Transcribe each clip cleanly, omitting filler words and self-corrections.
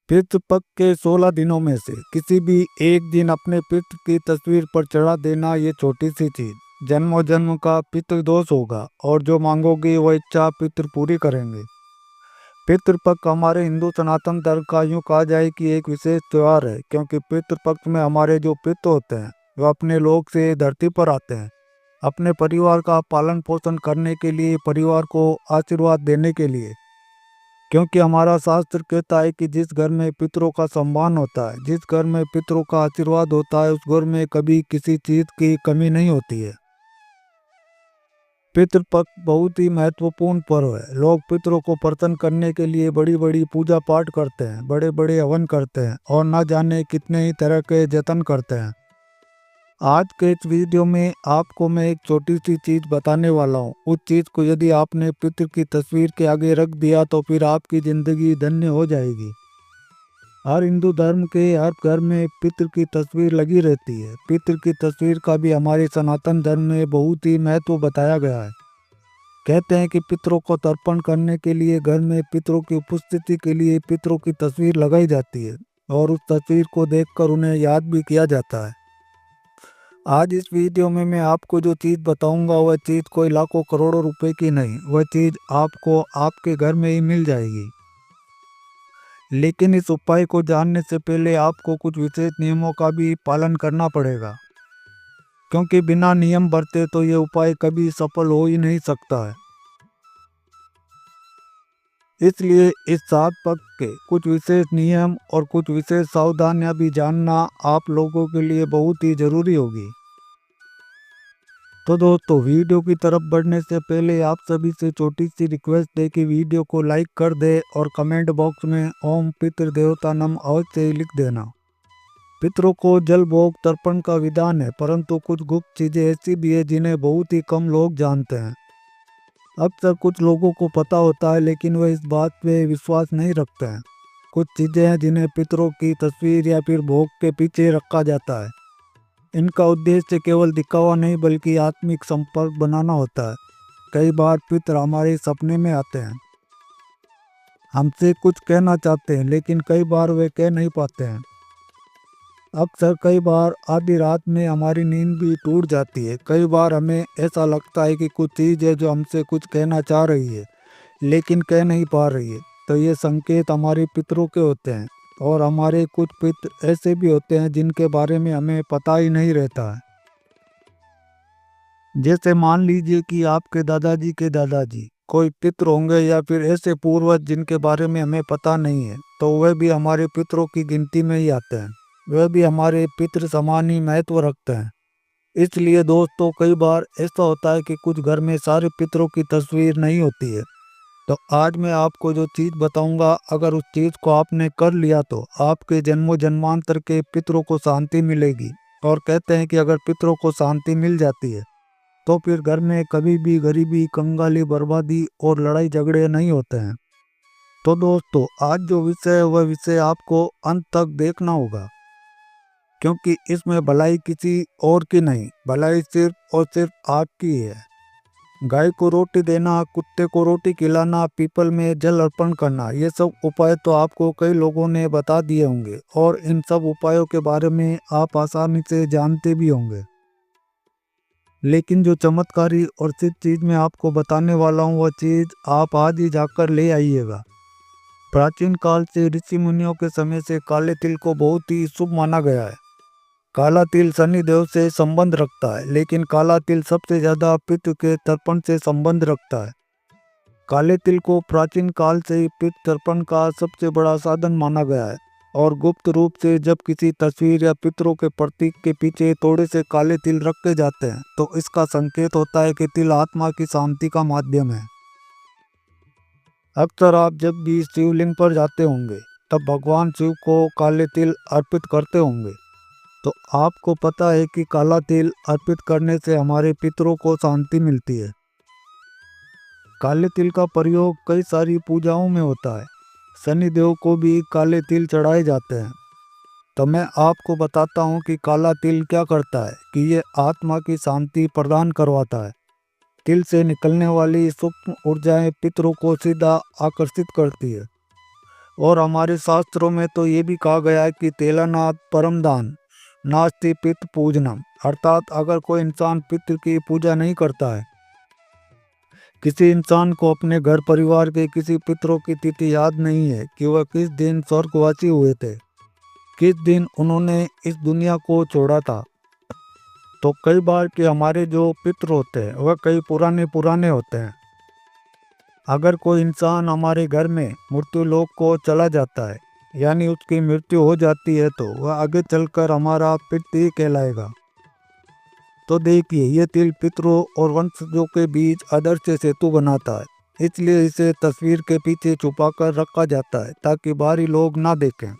पितृपक्ष के 16 दिनों में से किसी भी एक दिन अपने पितृ की तस्वीर पर चढ़ा देना ये छोटी सी चीज जन्मों जन्म का पितृदोष होगा और जो मांगोगे वह इच्छा पितृ पूरी करेंगे। पितृपक्ष हमारे हिंदू सनातन धर्म का यूँ कहा जाए कि एक विशेष त्योहार है, क्योंकि पितृपक्ष में हमारे जो पितृ होते हैं वह अपने लोक से धरती पर आते हैं अपने परिवार का पालन पोषण करने के लिए, परिवार को आशीर्वाद देने के लिए। क्योंकि हमारा शास्त्र कहता है कि जिस घर में पितरों का सम्मान होता है, जिस घर में पितरों का आशीर्वाद होता है, उस घर में कभी किसी चीज की कमी नहीं होती है। पितृपक्ष बहुत ही महत्वपूर्ण पर्व है। लोग पितरों को प्रसन्न करने के लिए बड़ी बड़ी पूजा पाठ करते हैं, बड़े बड़े हवन करते हैं और न जाने कितने ही तरह के जतन करते हैं। आज के इस वीडियो में आपको मैं एक छोटी सी चीज बताने वाला हूँ। उस चीज को यदि आपने पितृ की तस्वीर के आगे रख दिया तो फिर आपकी जिंदगी धन्य हो जाएगी। हर हिंदू धर्म के हर घर में पितृ की तस्वीर लगी रहती है। पितृ की तस्वीर का भी हमारे सनातन धर्म में बहुत ही महत्व बताया गया है। कहते हैं कि पितरों को तर्पण करने के लिए घर में पितरों की उपस्थिति के लिए पितरों की तस्वीर लगाई जाती है और उस तस्वीर को देखकर उन्हें याद भी किया जाता है। आज इस वीडियो में मैं आपको जो चीज़ बताऊंगा वह चीज़ कोई लाखों करोड़ों रुपए की नहीं, वह चीज़ आपको आपके घर में ही मिल जाएगी। लेकिन इस उपाय को जानने से पहले आपको कुछ विशेष नियमों का भी पालन करना पड़ेगा, क्योंकि बिना नियम बरते तो ये उपाय कभी सफल हो ही नहीं सकता है। इसलिए इस 7 पक्ष के कुछ विशेष नियम और कुछ विशेष सावधानियां भी जानना आप लोगों के लिए बहुत ही जरूरी होगी। तो दोस्तों, वीडियो की तरफ बढ़ने से पहले आप सभी से छोटी सी रिक्वेस्ट है कि वीडियो को लाइक कर दे और कमेंट बॉक्स में ओम पितृ देवता नम अवश्य ही लिख देना। पितरों को जल भोग तर्पण का विधान है, परंतु कुछ गुप्त चीजें ऐसी भी है जिन्हें बहुत ही कम लोग जानते हैं। अक्सर कुछ लोगों को पता होता है लेकिन वह इस बात पे विश्वास नहीं रखते हैं। कुछ चीजें हैं जिन्हें पितरों की तस्वीर या फिर भोग के पीछे रखा जाता है। इनका उद्देश्य केवल दिखावा नहीं बल्कि आत्मिक संपर्क बनाना होता है। कई बार पितर हमारे सपने में आते हैं, हमसे कुछ कहना चाहते हैं, लेकिन कई बार वे कह नहीं पाते हैं। अक्सर कई बार आधी रात में हमारी नींद भी टूट जाती है। कई बार हमें ऐसा लगता है कि कुछ चीज़ है जो हमसे कुछ कहना चाह रही है लेकिन कह नहीं पा रही है। तो ये संकेत हमारे पितरों के होते हैं। और हमारे कुछ पितर ऐसे भी होते हैं जिनके बारे में हमें पता ही नहीं रहता है। जैसे मान लीजिए कि आपके दादाजी के दादाजी कोई पितर होंगे या फिर ऐसे पूर्वज जिनके बारे में हमें पता नहीं है, तो वह भी हमारे पितरों की गिनती में ही आते हैं। वह भी हमारे पितृ समान ही महत्व रखते हैं। इसलिए दोस्तों, कई बार ऐसा होता है कि कुछ घर में सारे पितरों की तस्वीर नहीं होती है। तो आज मैं आपको जो चीज़ बताऊंगा, अगर उस चीज़ को आपने कर लिया तो आपके जन्मों जन्मांतर के पितरों को शांति मिलेगी। और कहते हैं कि अगर पितरों को शांति मिल जाती है तो फिर घर में कभी भी गरीबी, कंगाली, बर्बादी और लड़ाई झगड़े नहीं होते हैं। तो दोस्तों, आज जो विषय है वह विषय आपको अंत तक देखना होगा, क्योंकि इसमें भलाई किसी और की नहीं, भलाई सिर्फ और सिर्फ आपकी है। गाय को रोटी देना, कुत्ते को रोटी खिलाना, पीपल में जल अर्पण करना, ये सब उपाय तो आपको कई लोगों ने बता दिए होंगे और इन सब उपायों के बारे में आप आसानी से जानते भी होंगे। लेकिन जो चमत्कारी और सिद्ध चीज मैं आपको बताने वाला हूँ वह चीज आप आज ही जाकर ले आइएगा। प्राचीन काल से ऋषि मुनियों के समय से काले तिल को बहुत ही शुभ माना गया है। काला तिल शनि देव से संबंध रखता है, लेकिन काला तिल सबसे ज्यादा पितृ के तर्पण से संबंध रखता है। काले तिल को प्राचीन काल से ही पितृ तर्पण का सबसे बड़ा साधन माना गया है। और गुप्त रूप से जब किसी तस्वीर या पितरों के प्रतीक के पीछे थोड़े से काले तिल रखे जाते हैं तो इसका संकेत होता है कि तिल आत्मा की शांति का माध्यम है। अक्सर आप जब भी शिवलिंग पर जाते होंगे तब भगवान शिव को काले तिल अर्पित करते होंगे। तो आपको पता है कि काला तिल अर्पित करने से हमारे पितरों को शांति मिलती है। काले तिल का प्रयोग कई सारी पूजाओं में होता है। शनि देव को भी काले तिल चढ़ाए जाते हैं। तो मैं आपको बताता हूँ कि काला तिल क्या करता है कि ये आत्मा की शांति प्रदान करवाता है। तिल से निकलने वाली सूक्ष्म ऊर्जाएं पितरों को सीधा आकर्षित करती है। और हमारे शास्त्रों में तो ये भी कहा गया है कि तेलानाथ परमदान नास्ति पितृ पूजनम, अर्थात अगर कोई इंसान पितृ की पूजा नहीं करता है, किसी इंसान को अपने घर परिवार के किसी पितरों की तिथि याद नहीं है कि वह किस दिन स्वर्गवासी हुए थे, किस दिन उन्होंने इस दुनिया को छोड़ा था, तो कई बार कि हमारे जो पितृ होते हैं वह कई पुराने पुराने होते हैं। अगर कोई इंसान हमारे घर में मृत्यु लोक को चला जाता है, यानी उसकी मृत्यु हो जाती है, तो वह आगे चलकर हमारा पितृ कहलाएगा। तो देखिए, ये तिल पितरों और वंशजों के बीच आदर्श सेतु बनाता है, इसलिए इसे तस्वीर के पीछे छुपाकर रखा जाता है ताकि बाहरी लोग ना देखें।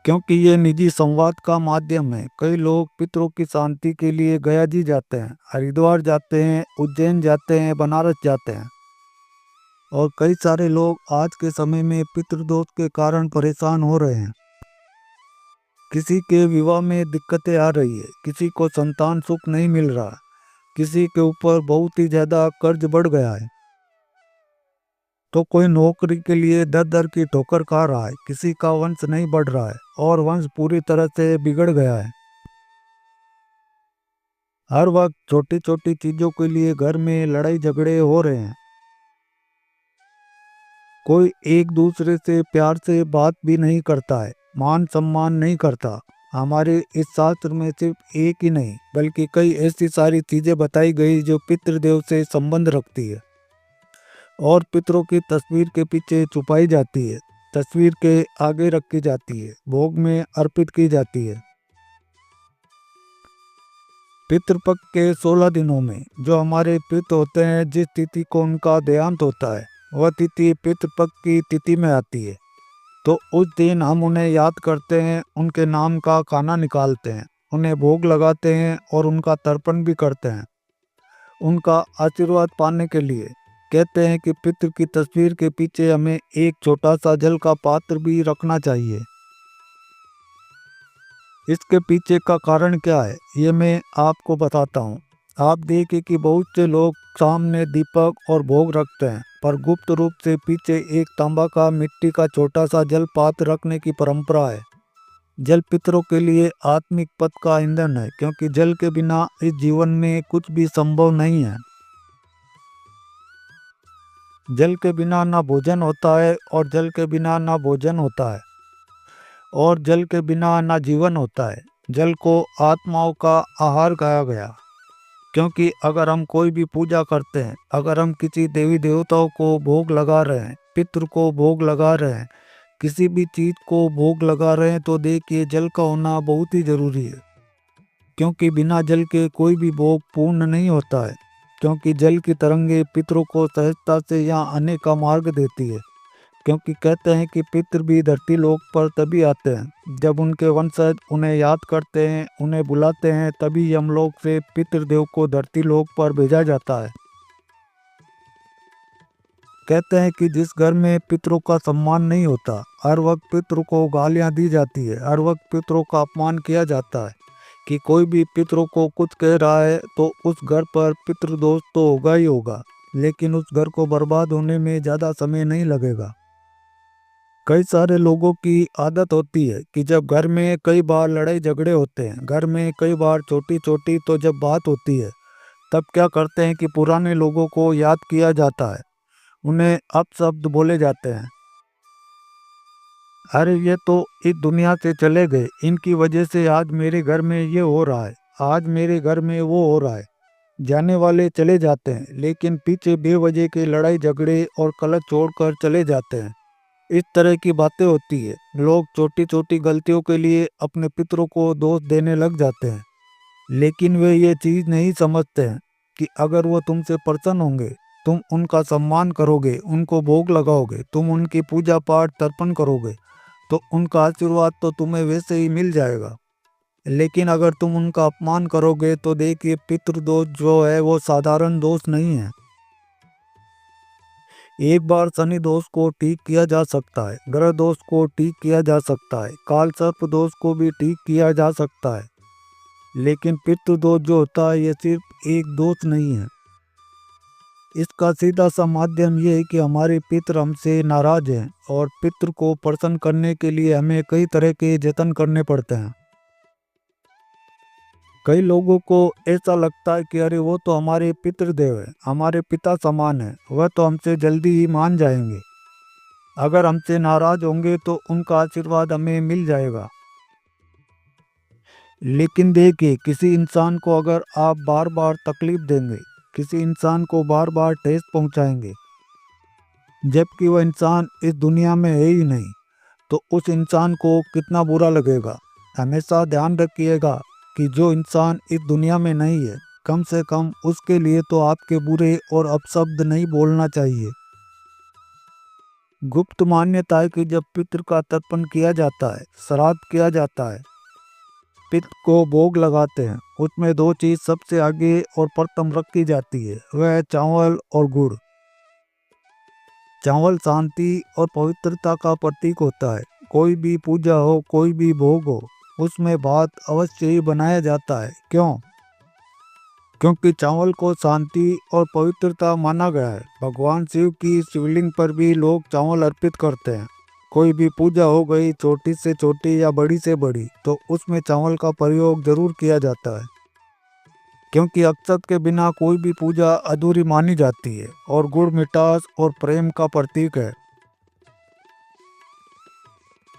क्योंकि ये निजी संवाद का माध्यम है, कई लोग पितरों की शांति के लिए गया जी जाते हैं, हरिद्वार जाते हैं, उज्जैन जाते हैं, बनारस जाते हैं। और कई सारे लोग आज के समय में पितृदोष के कारण परेशान हो रहे हैं। किसी के विवाह में दिक्कतें आ रही है, किसी को संतान सुख नहीं मिल रहा, किसी के ऊपर बहुत ही ज्यादा कर्ज बढ़ गया है, तो कोई नौकरी के लिए दर दर की ठोकर खा रहा है, किसी का वंश नहीं बढ़ रहा है और वंश पूरी तरह से बिगड़ गया है। हर वक्त छोटी छोटी चीजों के लिए घर में लड़ाई झगड़े हो रहे हैं, कोई एक दूसरे से प्यार से बात भी नहीं करता है, मान सम्मान नहीं करता। हमारे इस शास्त्र में सिर्फ एक ही नहीं बल्कि कई ऐसी सारी चीजें बताई गई जो पितृदेव से संबंध रखती है और पितरों की तस्वीर के पीछे छुपाई जाती है, तस्वीर के आगे रखी जाती है, भोग में अर्पित की जाती है। पितृपक्ष के 16 दिनों में जो हमारे पितृ होते हैं, जिस तिथि को उनका देहांत होता है वह तिथि पितृपक्ष की तिथि में आती है। तो उस दिन हम उन्हें याद करते हैं, उनके नाम का खाना निकालते हैं, उन्हें भोग लगाते हैं और उनका तर्पण भी करते हैं। उनका आशीर्वाद पाने के लिए कहते हैं कि पितृ की तस्वीर के पीछे हमें एक छोटा सा जल का पात्र भी रखना चाहिए। इसके पीछे का कारण क्या है ये मैं आपको बताता हूँ। आप देखिए कि बहुत से लोग सामने दीपक और भोग रखते हैं, पर गुप्त रूप से पीछे एक तांबा का मिट्टी का छोटा सा जल पात्र रखने की परंपरा है। जल पितरों के लिए आत्मिक पथ का ईंधन है, क्योंकि जल के बिना इस जीवन में कुछ भी संभव नहीं है। जल के बिना ना भोजन होता है और जल के बिना ना भोजन होता है और जल के बिना ना जीवन होता है। जल को आत्माओं का आहार कहा गया, क्योंकि अगर हम कोई भी पूजा करते हैं, अगर हम किसी देवी देवताओं को भोग लगा रहे हैं, पितृ को भोग लगा रहे हैं, किसी भी चीज को भोग लगा रहे हैं, तो देखिए जल का होना बहुत ही जरूरी है। क्योंकि बिना जल के कोई भी भोग पूर्ण नहीं होता है, क्योंकि जल की तरंगे पितरों को सहजता से यहाँ आने का मार्ग देती है। क्योंकि कहते हैं कि पितृ भी धरती लोक पर तभी आते हैं जब उनके वंशज उन्हें याद करते हैं, उन्हें बुलाते हैं, तभी यमलोक से पितृदेव को धरती लोक पर भेजा जाता है। कहते हैं कि जिस घर में पितरों का सम्मान नहीं होता, हर वक्त पितरों को गालियां दी जाती है, हर वक्त पितरों का अपमान किया जाता है, कि कोई भी पितरों को कुछ कह रहा है तो उस घर पर पितृदोष तो होगा ही होगा, लेकिन उस घर को बर्बाद होने में ज़्यादा समय नहीं लगेगा। कई सारे लोगों की आदत होती है कि जब घर में कई बार लड़ाई झगड़े होते हैं, घर में कई बार छोटी छोटी तो जब बात होती है, तब क्या करते हैं कि पुराने लोगों को याद किया जाता है, उन्हें अपशब्द बोले जाते हैं। अरे ये तो इस दुनिया से चले गए, इनकी वजह से आज मेरे घर में ये हो रहा है, आज मेरे घर में वो हो रहा है। जाने वाले चले जाते हैं, लेकिन पीछे बेवजह के लड़ाई झगड़े और कलह छोड़कर चले जाते हैं। इस तरह की बातें होती है। लोग छोटी छोटी गलतियों के लिए अपने पितरों को दोष देने लग जाते हैं, लेकिन वे ये चीज नहीं समझते हैं कि अगर वो तुमसे प्रसन्न होंगे, तुम उनका सम्मान करोगे, उनको भोग लगाओगे, तुम उनकी पूजा पाठ तर्पण करोगे, तो उनका आशीर्वाद तो तुम्हें वैसे ही मिल जाएगा। लेकिन अगर तुम उनका अपमान करोगे तो देखिए, पितृदोष जो है वो साधारण दोष नहीं है। एक बार शनि दोष को ठीक किया जा सकता है, ग्रह दोष को ठीक किया जा सकता है, काल सर्प दोष को भी ठीक किया जा सकता है, लेकिन पितृ दोष जो होता है ये सिर्फ एक दोष नहीं है, इसका सीधा सा माध्यम ये है कि हमारे पितृ हमसे नाराज हैं और पितृ को प्रसन्न करने के लिए हमें कई तरह के जतन करने पड़ते हैं। कई लोगों को ऐसा लगता है कि अरे वो तो हमारे पितृदेव है, हमारे पिता समान है, वह तो हमसे जल्दी ही मान जाएंगे। अगर हमसे नाराज होंगे तो उनका आशीर्वाद हमें मिल जाएगा। लेकिन देखिए, किसी इंसान को अगर आप बार बार तकलीफ देंगे, किसी इंसान को बार बार ठेस पहुंचाएंगे, जबकि वह इंसान इस दुनिया में है ही नहीं, तो उस इंसान को कितना बुरा लगेगा। हमेशा ध्यान रखिएगा कि जो इंसान इस दुनिया में नहीं है, कम से कम उसके लिए तो आपके बुरे और अपशब्द नहीं बोलना चाहिए। गुप्त मान्यता है कि जब पितृ का तर्पण किया जाता है, श्राद्ध किया जाता है, पितृ को भोग लगाते हैं, उसमें दो चीज सबसे आगे और प्रथम रखी जाती है, वह है चावल और गुड़। चावल शांति और पवित्रता का प्रतीक होता है। कोई भी पूजा हो, कोई भी भोग हो, उसमें भात अवश्य ही बनाया जाता है। क्यों? क्योंकि चावल को शांति और पवित्रता माना गया है। भगवान शिव की शिवलिंग पर भी लोग चावल अर्पित करते हैं। कोई भी पूजा हो गई, छोटी से छोटी या बड़ी से बड़ी, तो उसमें चावल का प्रयोग जरूर किया जाता है। क्योंकि अक्षत के बिना कोई भी पूजा अधूरी मानी जाती है और गुड़ मिठास और प्रेम का प्रतीक है।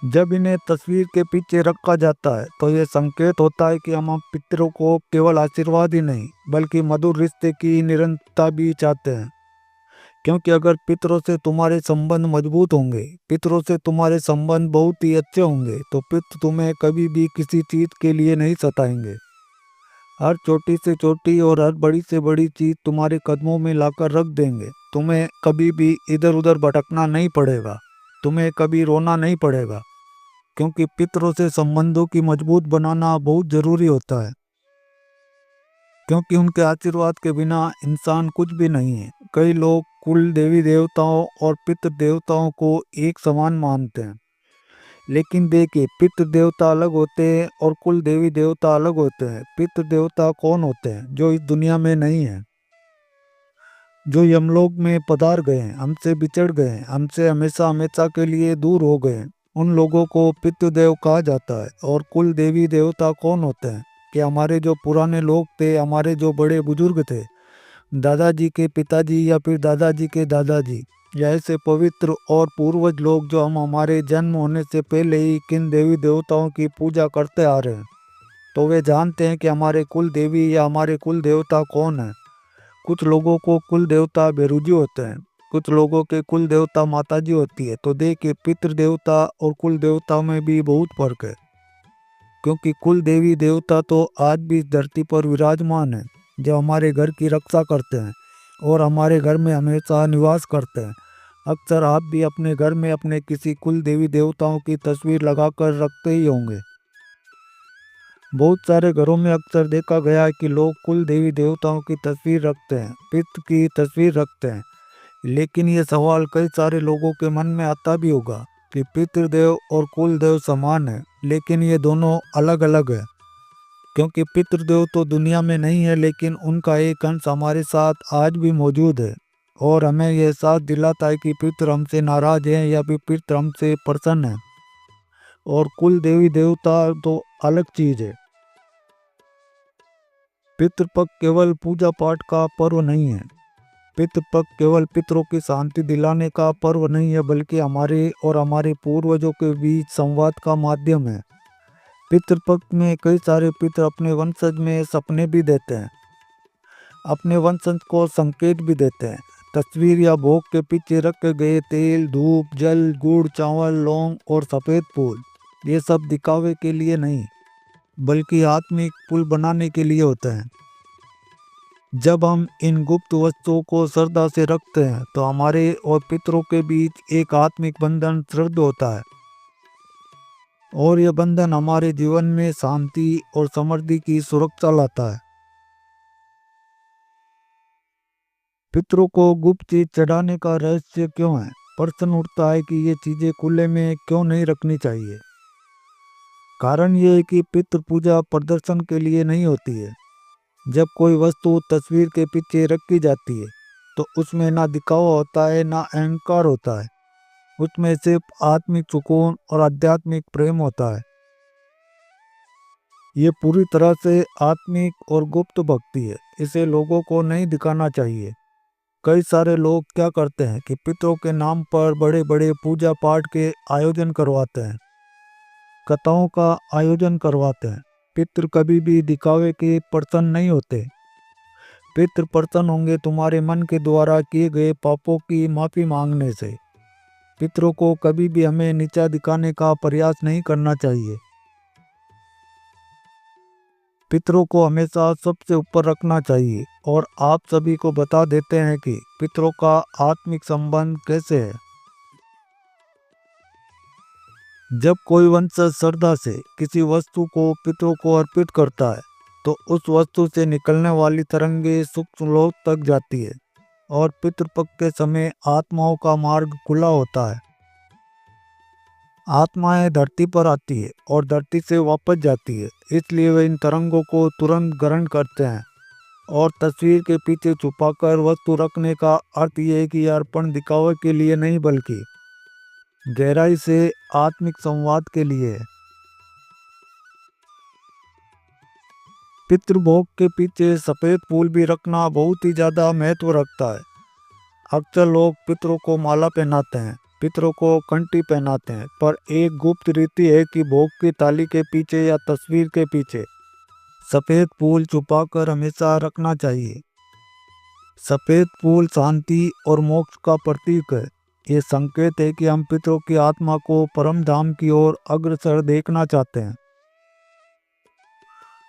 जब इन्हें तस्वीर के पीछे रखा जाता है तो यह संकेत होता है कि हम पितरों को केवल आशीर्वाद ही नहीं बल्कि मधुर रिश्ते की निरंतरता भी चाहते हैं। क्योंकि अगर पितरों से तुम्हारे संबंध मजबूत होंगे, पितरों से तुम्हारे संबंध बहुत ही अच्छे होंगे, तो पितृ तुम्हें कभी भी किसी चीज के लिए नहीं सताएंगे। हर छोटी से छोटी और हर बड़ी से बड़ी चीज तुम्हारे कदमों में लाकर रख देंगे। तुम्हें कभी भी इधर उधर भटकना नहीं पड़ेगा, तुम्हें कभी रोना नहीं पड़ेगा। क्योंकि पितरों से संबंधों की मजबूत बनाना बहुत जरूरी होता है। क्योंकि उनके आशीर्वाद के बिना इंसान कुछ भी नहीं है। कई लोग कुल देवी देवताओं और पितृ देवताओं को एक समान मानते हैं, लेकिन देखिए, पितृ देवता अलग होते हैं और कुल देवी देवता अलग होते हैं। पितृ देवता कौन होते हैं? जो इस दुनिया में नहीं है, जो यमलोक में पधार गए हैं, हमसे बिछड़ गए हैं, हमसे हमेशा हमेशा के लिए दूर हो गए हैं, उन लोगों को पितृदेव कहा जाता है। और कुल देवी देवता कौन होते हैं? कि हमारे जो पुराने लोग थे, हमारे जो बड़े बुजुर्ग थे, दादाजी के पिताजी या फिर दादाजी के दादाजी, या ऐसे पवित्र और पूर्वज लोग जो हम हमारे जन्म होने से पहले ही किन देवी देवताओं की पूजा करते आ रहे हैं, तो वे जानते हैं कि हमारे कुल देवी या हमारे कुल देवता कौन है। कुछ लोगों को कुल देवता बेरुजी होते हैं, कुछ लोगों के कुल देवता माताजी होती है। तो देखिए, पितृ देवता और कुल देवता में भी बहुत फर्क है। क्योंकि कुल देवी देवता तो आज भी इस धरती पर विराजमान है, जो हमारे घर की रक्षा करते हैं और हमारे घर में हमेशा निवास करते हैं। अक्सर आप भी अपने घर में अपने किसी कुल देवी देवताओं की तस्वीर लगाकर रखते ही होंगे। बहुत सारे घरों में अक्सर देखा गया है कि लोग कुल देवी देवताओं की तस्वीर रखते हैं, पितृ की तस्वीर रखते हैं। लेकिन ये सवाल कई सारे लोगों के मन में आता भी होगा कि पितृदेव और कुल देव समान है, लेकिन ये दोनों अलग अलग है। क्योंकि पितृदेव तो दुनिया में नहीं है, लेकिन उनका एक अंश हमारे साथ आज भी मौजूद है और हमें यह एहसास दिलाता है कि पितृ हमसे नाराज हैं या फिर पितृ हमसे प्रसन्न है। और कुल देवी देवता तो अलग चीज है। पितृपक्ष केवल पूजा पाठ का पर्व नहीं है। पितृपक्ष केवल पितरों की शांति दिलाने का पर्व नहीं है, बल्कि हमारे और हमारे पूर्वजों के बीच संवाद का माध्यम है। पितृपक्ष में कई सारे पितृ अपने वंशज में सपने भी देते हैं, अपने वंशज को संकेत भी देते हैं। तस्वीर या भोग के पीछे रखे गए तेल, धूप, जल, गुड़, चावल, लौंग और सफेद फूल, ये सब दिखावे के लिए नहीं बल्कि आत्मिक पुल बनाने के लिए होते हैं। जब हम इन गुप्त वस्तुओं को श्रद्धा से रखते हैं तो हमारे और पितरों के बीच एक आत्मिक बंधन दृढ़ होता है और यह बंधन हमारे जीवन में शांति और समृद्धि की सुरक्षा लाता है। पितरों को गुप्त चीज चढ़ाने का रहस्य क्यों है? प्रश्न उठता है कि ये चीजें खुले में क्यों नहीं रखनी चाहिए। कारण यह है कि पितृ पूजा प्रदर्शन के लिए नहीं होती है। जब कोई वस्तु तस्वीर के पीछे रखी जाती है तो उसमें ना दिखावा होता है ना अहंकार होता है। उसमें सिर्फ आत्मिक सुकून और आध्यात्मिक प्रेम होता है। ये पूरी तरह से आत्मिक और गुप्त भक्ति है। इसे लोगों को नहीं दिखाना चाहिए। कई सारे लोग क्या करते हैं कि पितरों के नाम पर बड़े बड़े पूजा पाठ के आयोजन करवाते हैं, कथाओं का आयोजन करवाते हैं। पितृ कभी भी दिखावे के प्रसन्न नहीं होते। पितृ प्रसन्न होंगे तुम्हारे मन के द्वारा किए गए पापों की माफी मांगने से। पितरों को कभी भी हमें नीचा दिखाने का प्रयास नहीं करना चाहिए। पितरों को हमेशा सबसे ऊपर रखना चाहिए। और आप सभी को बता देते हैं कि पितरों का आत्मिक संबंध कैसे है। जब कोई वंशज श्रद्धा से किसी वस्तु को पितरों को अर्पित करता है तो उस वस्तु से निकलने वाली तरंगे सूक्ष्म लोक तक जाती है और पितृपक्ष के समय आत्माओं का मार्ग खुला होता है। आत्माएं धरती पर आती है और धरती से वापस जाती है, इसलिए वे इन तरंगों को तुरंत ग्रहण करते हैं। और तस्वीर के पीछे छुपाकर वस्तु रखने का अर्थ ये है कि यह अर्पण दिखावे के लिए नहीं बल्कि गहराई से आत्मिक संवाद के लिए है। पितृभोग के पीछे सफेद फूल भी रखना बहुत ही ज्यादा महत्व रखता है। अक्सर लोग पितरों को माला पहनाते हैं, पितरों को कंठी पहनाते हैं, पर एक गुप्त रीति है कि भोग की थाली के पीछे या तस्वीर के पीछे सफेद फूल छुपाकर हमेशा रखना चाहिए। सफेद फूल शांति और मोक्ष का प्रतीक है। ये संकेत है कि हम पितरों की आत्मा को परम धाम की ओर अग्रसर देखना चाहते हैं।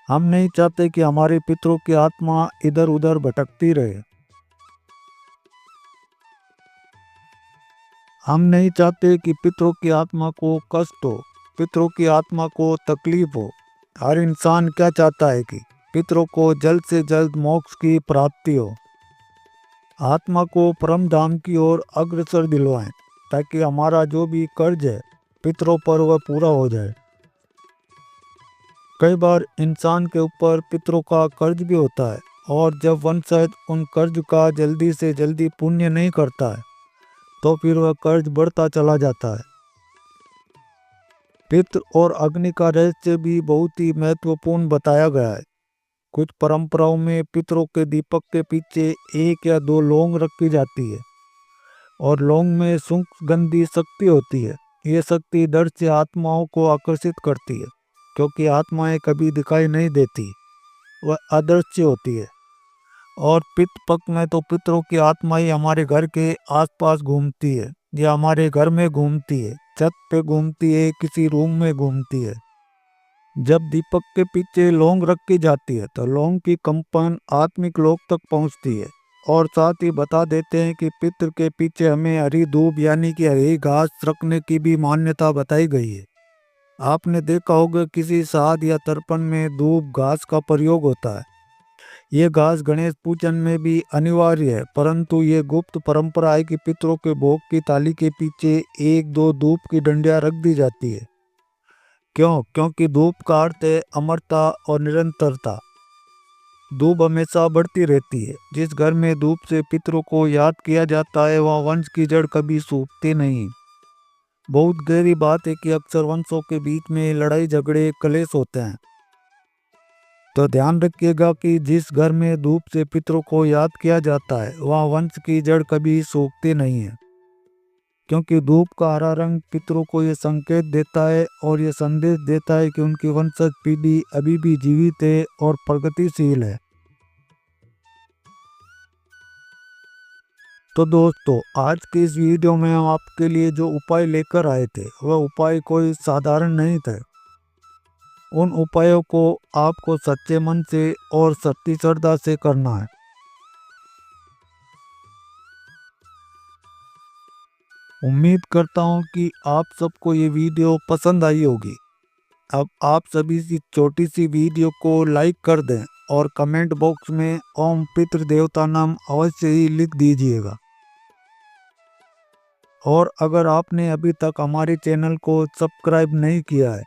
हम नहीं चाहते कि हमारे पितरों की आत्मा इधर उधर भटकती रहे। हम नहीं चाहते कि पितरों की आत्मा को कष्ट हो, पितरों की आत्मा को तकलीफ हो। हर इंसान क्या चाहता है कि पितरों को जल्द से जल्द मोक्ष की प्राप्ति हो, आत्मा को परम धाम की ओर अग्रसर दिलवाएं, ताकि हमारा जो भी कर्ज है पितरों पर वह पूरा हो जाए। कई बार इंसान के ऊपर पितरों का कर्ज भी होता है और जब वंशज उन कर्ज का जल्दी से जल्दी पुण्य नहीं करता है तो फिर वह कर्ज बढ़ता चला जाता है। पितृ और अग्नि का रहस्य भी बहुत ही महत्वपूर्ण बताया गया है। कुछ परंपराओं में पितरों के दीपक के पीछे 1 या 2 लौंग रखी जाती है और लौंग में सुगंधी शक्ति होती है। ये शक्ति दर से आत्माओं को आकर्षित करती है, क्योंकि आत्माएं कभी दिखाई नहीं देती, वह अदृश्य होती है। और पितृपक्ष में तो पितरों की आत्मा ही हमारे घर के आसपास घूमती है या हमारे घर में घूमती है, छत पे घूमती है, किसी रूम में घूमती है। जब दीपक के पीछे लौंग रखी जाती है तो लौंग की कंपन आत्मिक लोक तक पहुंचती है। और साथ ही बता देते हैं कि पितृ के पीछे हमें हरी धूप यानी कि हरी घास रखने की भी मान्यता बताई गई है। आपने देखा होगा किसी श्राद्ध या तर्पण में धूप घास का प्रयोग होता है। ये घास गणेश पूजन में भी अनिवार्य है, परंतु ये गुप्त परंपरा है कि पितरों के भोग की थाली के पीछे 1-2 धूप की डंडियां रख दी जाती है। क्यों? क्योंकि धूप का अर्थ है अमरता और निरंतरता। धूप हमेशा बढ़ती रहती है। जिस घर में धूप से पितरों को याद किया जाता है वह वंश की जड़ कभी सूखती नहीं। बहुत गहरी बात है कि अक्सर वंशों के बीच में लड़ाई झगड़े कलेश होते हैं। तो ध्यान रखिएगा कि जिस घर में धूप से पितरों को याद किया जाता है वह वंश की जड़ कभी सूखती नहीं है, क्योंकि धूप का हरा रंग पितरों को ये संकेत देता है और ये संदेश देता है कि उनकी वंशज पीढ़ी अभी भी जीवित है और प्रगतिशील है। तो दोस्तों, आज की इस वीडियो में हम आपके लिए जो उपाय लेकर आए थे वह उपाय कोई साधारण नहीं थे। उन उपायों को आपको सच्चे मन से और सच्ची श्रद्धा से करना है। उम्मीद करता हूँ कि आप सबको ये वीडियो पसंद आई होगी। अब आप सभी इस छोटी सी वीडियो को लाइक कर दें और कमेंट बॉक्स में ओम पितृ देवता नाम अवश्य ही लिख दीजिएगा। और अगर आपने अभी तक हमारे चैनल को सब्सक्राइब नहीं किया है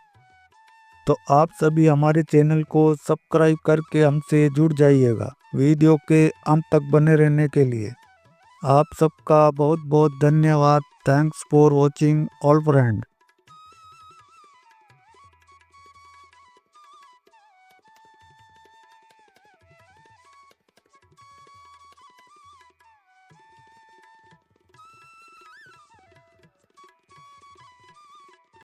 तो आप सभी हमारे चैनल को सब्सक्राइब करके हमसे जुड़ जाइएगा वीडियो के अंत तक बने रहने के लिए। आप सबका बहुत बहुत धन्यवाद। Thanks for watching all friend.